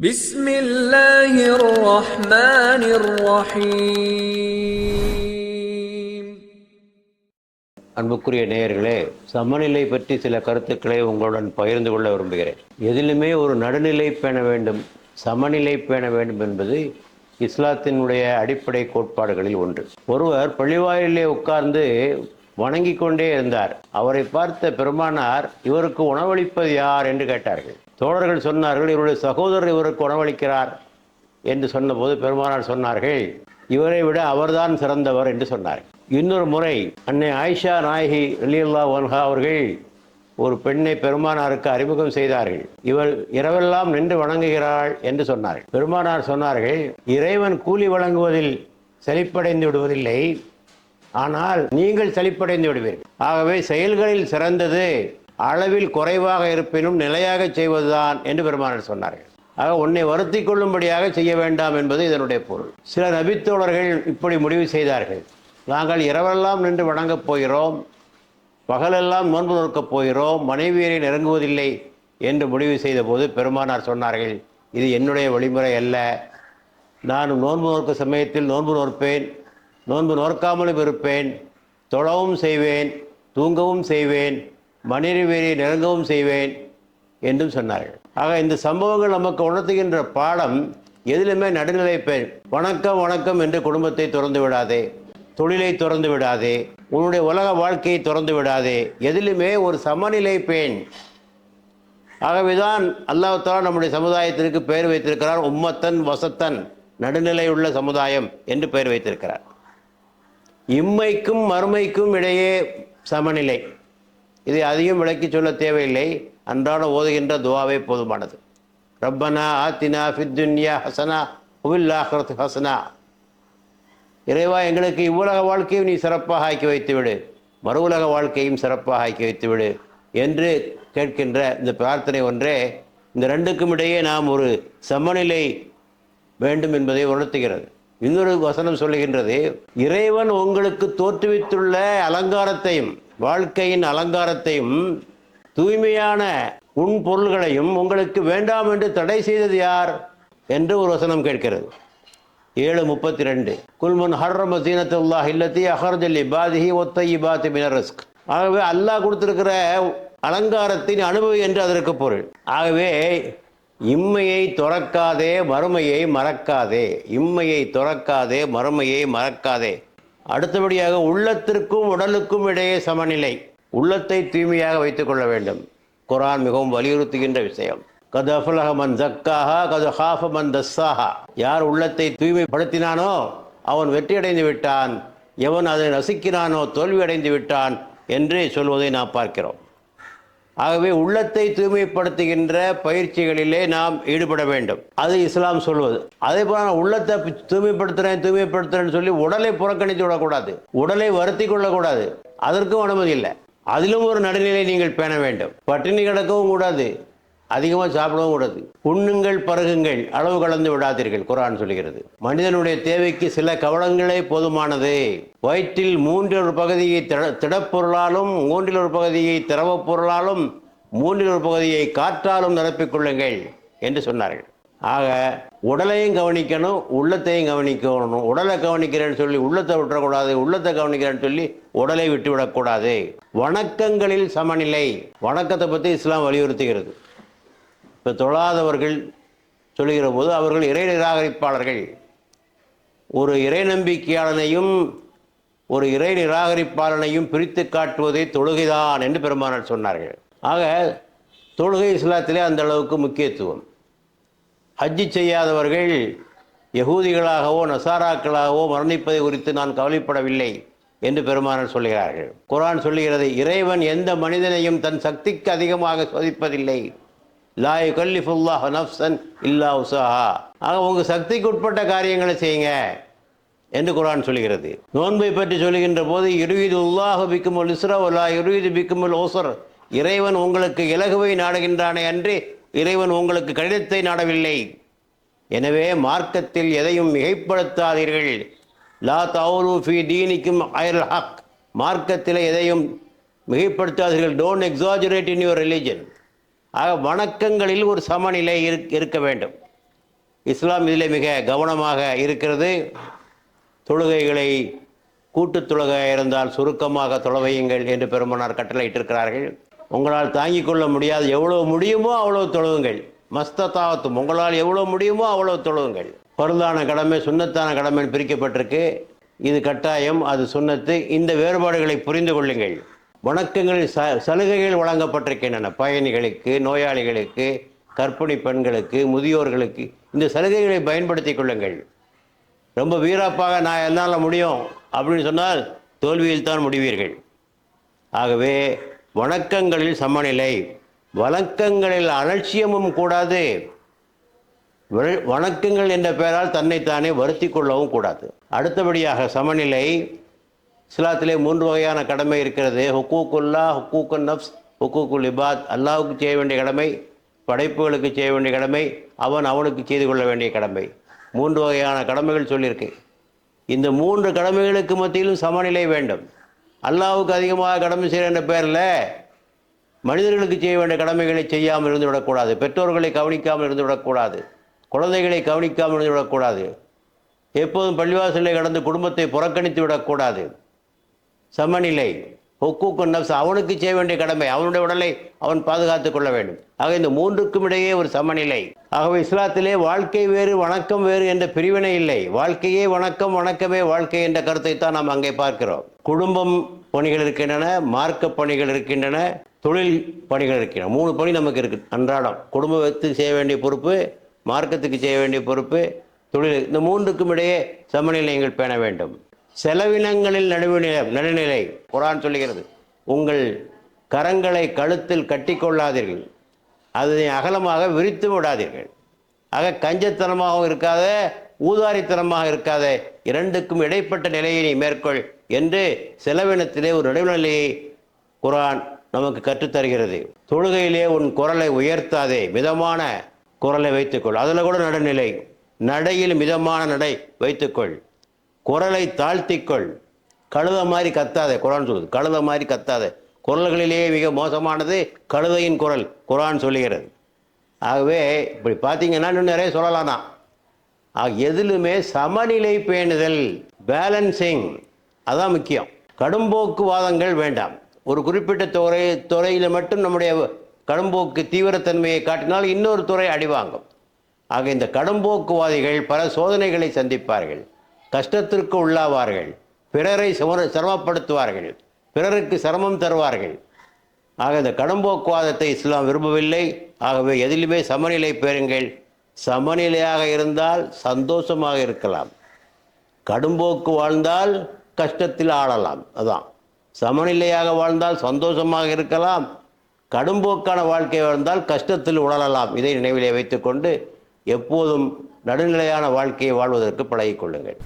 بسم الله الرحمن الرحيم. அன்புக்குரிய நேயர்களே, சமநிலை பற்றி சில கருத்துக்களை உங்களுடன் பகிர்ந்து கொள்ள விரும்புகிறேன். எதிலுமே ஒரு நடுநிலை பேண வேண்டும், சமநிலை பேண வேண்டும் என்பது இஸ்லாத்தினுடைய அடிப்படை கோட்பாடுகளில் ஒன்று. ஒருவர் பள்ளிவாயிலே உட்கார்ந்து வணங்கி கொண்டே இருந்தார். அவரை பார்த்த பெருமானார், இவருக்கு உணவளிப்பது யார் என்று கேட்டார்கள். தோழர்கள் சொன்னார்கள், இவருடைய சகோதரர் இவருக்கு உணவளிக்கிறார் என்று சொன்னபோது பெருமானார் சொன்னார்கள், இவரை விட அவர்தான் சிறந்தவர் என்று சொன்னார்கள். இன்னொரு முறை அன்னை ஆயிஷா நாயகி ரலியல்லாஹு அன்ஹா அவர்கள் ஒரு பெண்ணை பெருமானாருக்கு அறிமுகம் செய்தார்கள். இவள் இரவெல்லாம் நின்று வணங்குகிறாள் என்று சொன்னார்கள். பெருமானார் சொன்னார்கள், இறைவன் கூலி வழங்குவதில் செழிப்படைந்து விடுவதில்லை, ஆனால் நீங்கள் செழிப்படைந்து விடுவீர்கள். ஆகவே செயல்களில் சிறந்தது அளவில் குறைவாக இருப்பினும் நிலையாக செய்வதுதான் என்று பெருமானார் சொன்னார்கள். ஆக உன்னை வருத்தி கொள்ளும்படியாக செய்ய வேண்டாம் என்பது இதனுடைய பொருள். சில நபித்தோழர்கள் இப்படி முடிவு செய்தார்கள். நாங்கள் இரவெல்லாம் நின்று வணங்கப் போகிறோம், பகலெல்லாம் நோன்பு நோக்கப் போகிறோம், மனைவியரை நெருங்குவதில்லை என்று முடிவு செய்த போது பெருமானார் சொன்னார்கள், இது என்னுடைய வழிமுறை அல்ல. நான் நோன்பு நோக்க சமயத்தில் நோன்பு நோற்பேன், நோன்பு நோக்காமலும் இருப்பேன், தொழவும் செய்வேன், தூங்கவும் செய்வேன், மனைவியரை நெருங்கவும் செய்வேன் என்றும் சொன்னார்கள். ஆக இந்த சம்பவங்கள் நமக்கு உணர்த்துகின்ற பாடம், எதிலுமே நடுநிலை பேண். வணக்கம் வணக்கம் என்று குடும்பத்தை திறந்து விடாதே, தொழிலை திறந்து விடாதே, உன்னுடைய உலக வாழ்க்கையை திறந்து விடாதே, எதிலுமே ஒரு சமநிலை பேண். ஆகவேதான் அல்லாஹ் தஆலா நம்முடைய சமுதாயத்திற்கு பெயர் வைத்திருக்கிறார், உம்மத்தன் வசத்தன், நடுநிலை உள்ள சமுதாயம் என்று பெயர் வைத்திருக்கிறார். இம்மைக்கும் மறுமைக்கும் இடையே சமநிலை. இதை அதிகம் விளக்கி சொல்ல தேவையில்லை, அன்றாட ஓதுகின்ற துவாவே போதுமானது. ரப்பனா ஆத்தினா ஃபித் துன்யா ஹசனா வஃபில் ஆখিরাতি ஹசனா. இறைவா, எங்களுக்கு இவ்வுலக வாழ்க்கையும் நீ சிறப்பாக ஆக்கி வைத்துவிடு, மறு உலக வாழ்க்கையும் சிறப்பாக ஆக்கி வைத்துவிடு என்று கேட்கின்ற இந்த பிரார்த்தனை ஒன்றே இந்த ரெண்டுக்கும் இடையே நாம் ஒரு சமநிலை வேண்டும் என்பதை உணர்த்துகிறது. இன்னொரு வசனம் சொல்லுகின்றது, இறைவன் உங்களுக்கு தோற்றுவித்துள்ள அலங்காரத்தையும், வாழ்க்கையின் அலங்காரத்தையும், தூய்மையான உன் பொருள்களையும் உங்களுக்கு வேண்டாம் என்று தடை செய்தது யார் என்று ஒரு வசனம் கேட்கிறது. 7:32. குல்மன் ஹர்ரம ஸீனத்துல்லாஹி அல்லதி அஹ்ரஜ லிபாதிஹி வத்தய்யிபாத்தி மினர் ரிஸ்க். ஆகவே அல்லாஹ் கொடுத்திருக்கிற அலங்காரத்தின் அனுபவி என்று அதற்கு பொருள். ஆகவே இம்மையை துறக்காதே, மறுமையை மறக்காதே. இம்மையை துறக்காதே, மறுமையை மறக்காதே. அடுத்தபடியாக உள்ளத்திற்கும் உடலுக்கும் இடையே சமநிலை. உள்ளத்தை தூய்மையாக வைத்துக் கொள்ள வேண்டும். குர்ஆன் மிகவும் வலியுறுத்துகின்ற விஷயம். கத் அஃப்லஹ மன் ஸக்காஹா கத் ஹாஃப மன் தஸ்ஸாஹா. யார் உள்ளத்தை தூய்மைப்படுத்தினானோ அவன் வெற்றியடைந்து விட்டான், எவன் அதை நசுக்கினானோ தோல்வி அடைந்து விட்டான் என்று சொல்வதை நாம் பார்க்கிறோம். ஆகவே உள்ளத்தை தூய்மைப்படுத்துகின்ற பயிற்சிகளிலே நாம் ஈடுபட வேண்டும், அது இஸ்லாம் சொல்வது. அதே போல உள்ளத்தை தூய்மைப்படுத்துறேன்னு சொல்லி உடலை புறக்கணித்து விடக்கூடாது, உடலை வருத்தி கொள்ளக்கூடாது, அதற்கும் அனுமதி இல்லை. அதிலும் ஒரு நடுநிலை நீங்கள் பேண வேண்டும். பட்டினி கிடக்கவும் கூடாது, அதிகமாக சாப்பிடவும் கூடாது. உண்ணுங்கள் பருகுங்கள், அளவு கலந்து விடாதீர்கள், குர்ஆன் சொல்கிறது. மனிதனுடைய தேவைக்கு சில கவனங்களே போதுமானது. வயிற்றில் 1/3 பகுதியை திடப்பொருளாலும், 1/3 பகுதியை திரவப் பொருளாலும், 1/3 பகுதியை காற்றாலும் நிரப்பிக்கொள்ளுங்கள் என்று சொன்னார்கள். ஆக உடலையும் கவனிக்கணும், உள்ளத்தையும் கவனிக்கணும். உடலை கவனிக்கிறேன்னு சொல்லி உள்ளத்தை விட்டுறக்கூடாது, உள்ளத்தை கவனிக்கிறேன்னு சொல்லி உடலை விட்டுவிடக்கூடாது. வணக்கங்களில் சமநிலை. வணக்கத்தை பற்றி இஸ்லாம் வலியுறுத்துகிறது. இப்போ தொழாதவர்கள் சொல்லுகிற போது அவர்கள் இறை நிராகரிப்பாளர்கள். ஒரு இறை நம்பிக்கையாளனையும் ஒரு இறை நிராகரிப்பாளனையும் பிரித்து காட்டுவதே தொழுகைதான் என்று பெருமானார் சொன்னார்கள். ஆக தொழுகை இஸ்லாத்திலே அந்த அளவுக்கு முக்கியத்துவம். ஹஜ்ஜி செய்யாதவர்கள் யகூதிகளாகவோ நசாராக்களாகவோ மரணிப்பதை குறித்து நான் கவலைப்படவில்லை என்று பெருமானார் சொல்கிறார்கள். குர்ஆன் சொல்லுகிறது, இறைவன் எந்த மனிதனையும் தன் சக்திக்கு அதிகமாக சோதிப்பதில்லை. லா யுகல்லிஃபுல்லாஹு நஃப்ஸன் இல்லா உஸாஹா. ஆக உங்கள் சக்திக்கு உட்பட்ட காரியங்களை செய்யுங்க என்று குர்ஆன் சொல்கிறது. நோன்பை பற்றி சொல்லுகின்ற போது, யுரீதுல்லாஹு பிக்குமுல் யுஸ்ர வலா யுரீது பிக்குமுல் உஸ்ர. இறைவன் உங்களுக்கு இலகுவை நாடுகின்றானே அன்றி இறைவன் உங்களுக்கு கடினத்தை நாடவில்லை. எனவே மார்க்கத்தில் எதையும் மிகைப்படுத்தாதீர்கள். லா தௌலு ஃபி தீனிக்கும் ஐரல் ஹக். மார்க்கத்தில் எதையும் மிகைப்படுத்தாதீர்கள். Don't exaggerate in your religion. ஆக வணக்கங்களில் ஒரு சமநிலை இருக்க வேண்டும். இஸ்லாம் இதில் மிக கவனமாக இருக்கிறது. தொழுகைகளை கூட்டு தொழுகை இருந்தால் சுருக்கமாக தொழுவையுங்கள் என்று பெருமானார் கட்டளையிட்டிருக்கிறார்கள். உங்களால் தாங்கிக் கொள்ள முடியாது, எவ்வளோ முடியுமோ அவ்வளோ தொழுவுங்கள். மஸ்தத்தாவத்தும், உங்களால் எவ்வளோ முடியுமோ அவ்வளோ தொழுவுங்கள். பருதான கடமை சுன்னத்தான கடமை பிரிக்கப்பட்டிருக்கு. இது கட்டாயம், அது சுன்னத்து. இந்த வேறுபாடுகளை புரிந்து கொள்ளுங்கள். வணக்கங்களில் சலுகைகள் வழங்கப்பட்டிருக்கின்றன. பயணிகளுக்கு, நோயாளிகளுக்கு, கர்ப்பிணி பெண்களுக்கு, முதியோர்களுக்கு இந்த சலுகைகளை பயன்படுத்தி கொள்ளுங்கள். ரொம்ப வீராப்பாக நான் என்னால் முடியும் அப்படின்னு சொன்னால் தோல்வியில் தான் முடிவீர்கள். ஆகவே வணக்கங்களில் சமநிலை, வணக்கங்களில் அலட்சியமும் கூடாது. வணக்கங்கள் என்ற பெயரால் தன்னைத்தானே வருத்தி கொள்ளவும் கூடாது. அடுத்தபடியாக சமநிலை. இஸ்லாத்திலே 3 வகையான கடமை இருக்கிறது. ஹுக்கூக்குல்லா, ஹுக்கூக்குன் நஃப்ஸ், ஹுக்கூக்குல் இபாத். அல்லாஹுக்கு செய்ய வேண்டிய கடமை, படைப்புகளுக்கு செய்ய வேண்டிய கடமை, அவனுக்கு செய்து கொள்ள வேண்டிய கடமை. 3 வகையான கடமைகள் சொல்லியிருக்கு. இந்த 3 கடமைகளுக்கு மத்தியிலும் சமநிலை வேண்டும். அல்லாஹுக்கு அதிகமாக கடமை செய்கிற என்ற பெயரில் மனிதர்களுக்கு செய்ய வேண்டிய கடமைகளை செய்யாமல் இருந்து விடக்கூடாது. பெற்றோர்களை கவனிக்காமல் இருந்து விடக்கூடாது. குழந்தைகளை கவனிக்காமல் இருந்து விடக்கூடாது. எப்போதும் பள்ளிவாசலை கடந்து குடும்பத்தை புறக்கணித்து விடக்கூடாது. சமநிலை. ஹுக்கூக்குன் நஃப்ஸ், அவனுக்கு செய்ய வேண்டிய கடமை, அவனுடைய உடலை அவன் பாதுகாத்துக் கொள்ள வேண்டும். ஆக இந்த 3க்கும் இடையே ஒரு சமநிலை. ஆகவே இஸ்லாத்திலே வாழ்க்கை வேறு வணக்கம் வேறு என்ற பிரிவினை இல்லை. வாழ்க்கையே வணக்கம், வணக்கமே வாழ்க்கை என்ற கருத்தை தான் நாம் அங்கே பார்க்கிறோம். குடும்பம் பணிகள் இருக்கின்றன, மார்க்க பணிகள் இருக்கின்றன, தொழில் பணிகள் இருக்கின்றன. 3 பணி நமக்கு இருக்கு அன்றாடம். குடும்பத்துக்கு செய்ய வேண்டிய பொறுப்பு, மார்க்கத்துக்கு செய்ய வேண்டிய பொறுப்பு, தொழில். இந்த 3க்கும் இடையே சமநிலைகள் பேண வேண்டும். செலவினங்களில் நடுநிலை. குர்ஆன் சொல்லுகிறது, உங்கள் கரங்களை கழுத்தில் கட்டிக்கொள்ளாதீர்கள், அதை அகலமாக விரித்து விடாதீர்கள். ஆக கஞ்சத்தனமாகவும் இருக்காத, ஊதாரித்தனமாக இருக்காத, 2க்கும் இடைப்பட்ட நிலையை நீ மேற்கொள் என்று செலவினத்திலே ஒரு நடுநிலையை குர்ஆன் நமக்கு கற்றுத்தருகிறது. தொழுகையிலே உன் குரலை உயர்த்தாதே, மிதமான குரலை வைத்துக்கொள். அதில் கூட நடுநிலை. நடையில் மிதமான நடை வைத்துக்கொள். குரலை தாழ்த்திக்கொள். கழுத மாதிரி கத்தாதே. குர்ஆன் சொல்லுது, கழுத மாதிரி கத்தாதே. குரல்களிலேயே மிக மோசமானது கழுதையின் குரல், குர்ஆன் சொல்லுகிறது. ஆகவே இப்படி பார்த்தீங்கன்னா இன்னும் நிறைய சொல்லலாம்னா. எதிலுமே சமநிலை பேணுதல், பேலன்சிங், அதான் முக்கியம். கடும்போக்கு வாதங்கள் வேண்டாம். ஒரு குறிப்பிட்ட துறையில் மட்டும் நம்முடைய கடும்போக்கு தீவிரத்தன்மையை காட்டினால் இன்னொரு துறை அடிவாங்கும். ஆக இந்த கடும்போக்குவாதிகள் பல சோதனைகளை சந்திப்பார்கள், கஷ்டத்திற்கு உள்ளாவார்கள், பிறரை சிரமப்படுத்துவார்கள், பிறருக்கு சிரமம் தருவார்கள். ஆக இந்த கடும்போக்குவாதத்தை இஸ்லாம் விரும்பவில்லை. ஆகவே எதிலுமே சமநிலை பெறுங்கள். சமநிலையாக இருந்தால் சந்தோஷமாக இருக்கலாம். கடும்போக்கு வாழ்ந்தால் கஷ்டத்தில் ஆளலாம். அதான் சமநிலையாக வாழ்ந்தால் சந்தோஷமாக இருக்கலாம். கடும்போக்கான வாழ்க்கை வாழ்ந்தால் கஷ்டத்தில் உழலலாம். இதை நினைவிலே வைத்துக்கொண்டு எப்போதும் நடுநிலையான வாழ்க்கையை வாழ்வதற்கு பழகிக்கொள்ளுங்கள்.